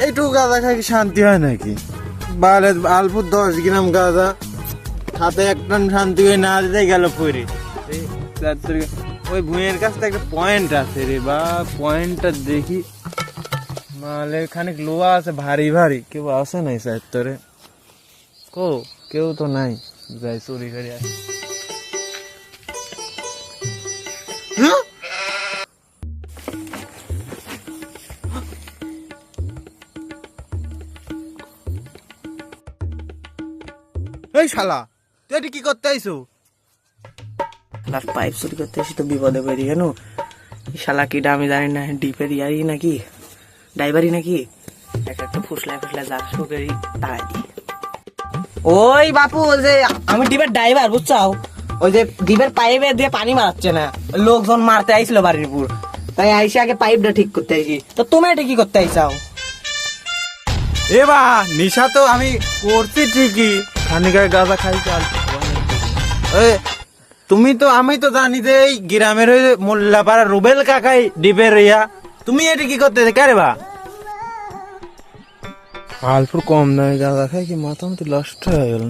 এইটুকু গাঁজা খাই কি শান্তি হয় নাকি? বালে আলপুর 10 গ্রাম গাঁজা হাতে এক টন শান্তি হয়ে না দিতে গেল পরে। ওই ভুঁইয়ের কাছে একটা পয়েন্ট আছে রে বা, পয়েন্টটা দেখি মালে খানিক লোহা আছে ভারী ভারী। কেউ আসে নাই স্যার তোরে? কো কেউ তো নাই, যাই চুরি করে আসে। এই শালা তুই এটা কি করতে আইছো? শালার পাইপ চুরি করতে এসে তো বিপদে পড়ি কেন? শালা কি আমি জানি না, ডিপের ইয়ারি নাকি ড্রাইভারই নাকি, একটা ফুসলায় ফুসলায় যা শুকেরি তাড়াই দি। ওই বাপু, ওই যে আমি ডিপের ড্রাইভার বুঝছো, ওই যে ডিপের পাইপে দিয়ে পানি মারাচ্ছে না, লোকজন মারতে আইছিল বাড়ির উপর, তাই আইসে আগে পাইপটা ঠিক করতে আইসি। তো তুমি এটা কি করতে আইসাও? এ বা নিশা তো আমি করছি ঠিকই, খানিকার গাঁজা খাই চাল। তুমি তো, আমি তো জানি যে এই গ্রামের ওই মোল্লাপাড়া রুবেল কাকাই ডিপের ইয়া, তুমি এটা কি করতে কারে বা? আলপুর কম নয় গাঁজা খাই কি মাথা মতো নষ্ট হয়ে গেল।